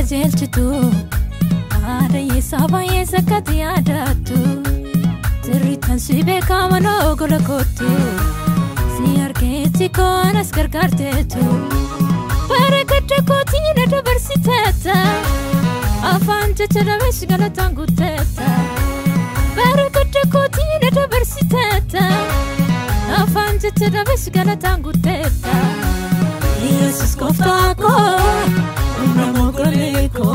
qajeelchitu aada yeesaba yeesakati yaadatu sirriitan si beekamanoo gola kootu si argeetti koonas gargaarteetu barakadda kootiina dabarsiteetta afaan jecha dhabees galataan guutteetta barakadda kootiina dabarsiteetta afaan jecha dhabees galataan guutteetta Yesus gooftaa koo nama goleeko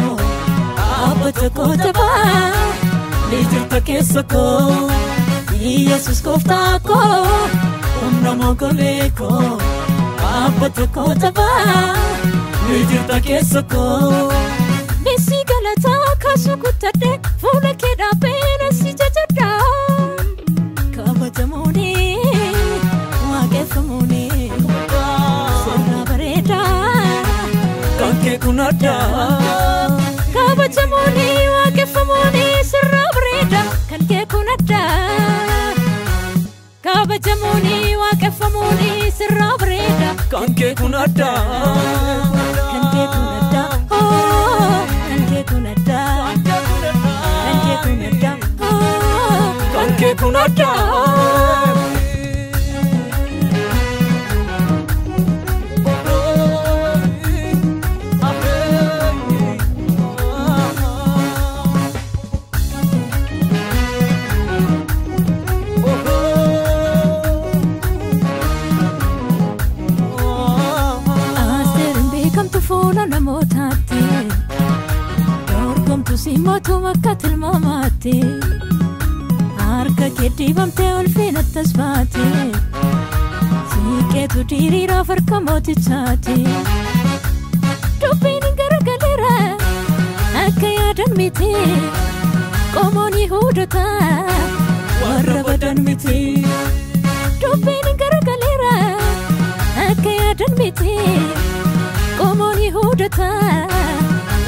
abbata kootabaa Lijirta keessa koo Yesus gooftaa koo nama goleeko abbata kootabaa Lijirta keessa koo Messi galataa kaasuu guuttadhe fuula kee dhaabbeena si jajadhaa kabajamuuni waaqeffamuuni sirna bareedaa kan kee kun addaa kabajamuuni waaqeffamuuni sirna bareedaa kan kee kun addaa kabajamuuni waaqeffamuuni sirna bareedaa kan kee kun addaa kan kee kun addaa kan kee kun addaa kan kee kun addaa Simatu makkatil mamati Harka kedi bamte ulfina tasbati Siketu dirira farka moti chati Dubini garagalera Akka yadan miti Komoni hudata Warra badan miti Dubini garagalera Akka yadan miti Komoni hudata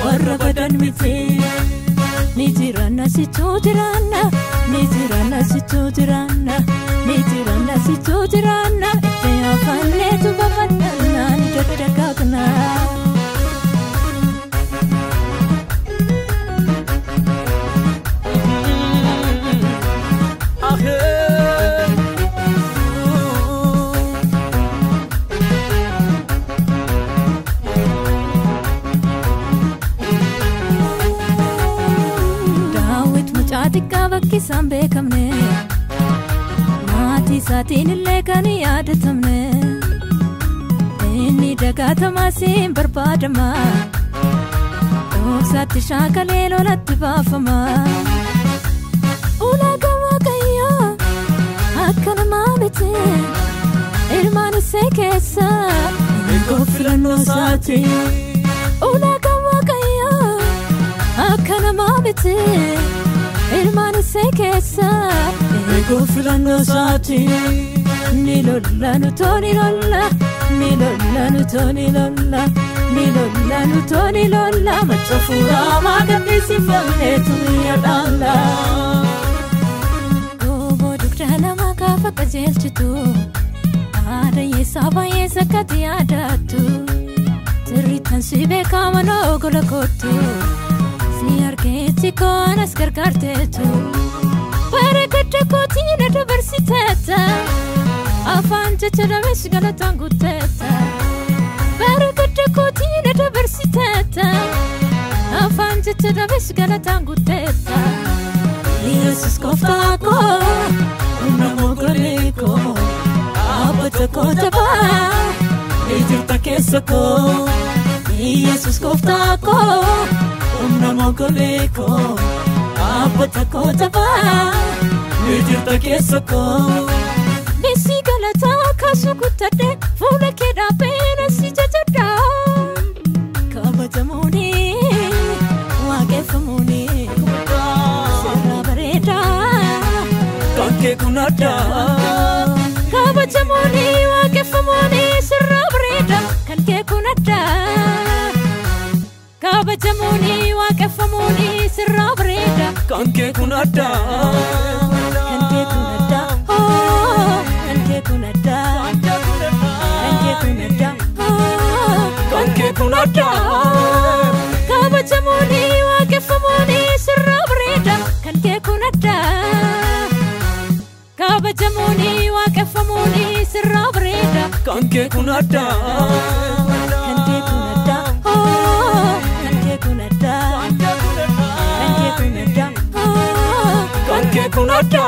Warra badan miti Nijirana si chojirana Nijirana si chojirana Nijirana si chojirana Itte afalle tu bafatana Dadagagna Kisaan beekamne maatii isaatiin illee kan yaadatamne inni dagaatamaa siin barbaadama dhoksaatti shaakalee lolatti baafama ulaagaa waaqayyoo akka namaa miti ilmaan isee keessa eegoo filannoo isaati ulaagaa waaqayyoo akka namaa miti ilmaan isee keessa eegoo filannoo isaati ni lolla nutooni lolla ni lolla nutooni lolla ni lolla nutooni lolla macha fuudhamaa gaddisiifamneetu yaadalla gooboo dugda nama gaafa qajeelchitu aada yeessaa baay'ee sakkatti yaadatu sirriitan si beekamanoo gola kootu Si argeetti koonas gargaarteetu barakadda kootiina dabarsiteetta afaan jecha dhabees galataan guutteetta barakadda kootiina dabarsiteetta afaan jecha dhabees galataan guutteetta Yesus gooftaa koo nama goleeko abbata kootabaa Lijirta keessa koo Yesus gooftaa koo nama goleeko abbata kootabaa Lijirta keessa koo Messi galataa kaasuu guuttadhe fuula kee dhaabbeena si jajadhaa kabajamuuni waaqeffamuuni sirna bareedaa kan kee kun addaa kabajamuuni waaqeffamuuni sirna bareedaa kan kee kun addaa kabajamuuni waaqeffamuuni sirna bareedaa kan kee kun addaa kan kee kun addaa kan kee kun addaa kan kee kun addaa kan kee kun addaa kabajamuuni sirra breda Kanke kunada Kante kunada Oh Kante kunada Kante kunada Oh Kanke kunada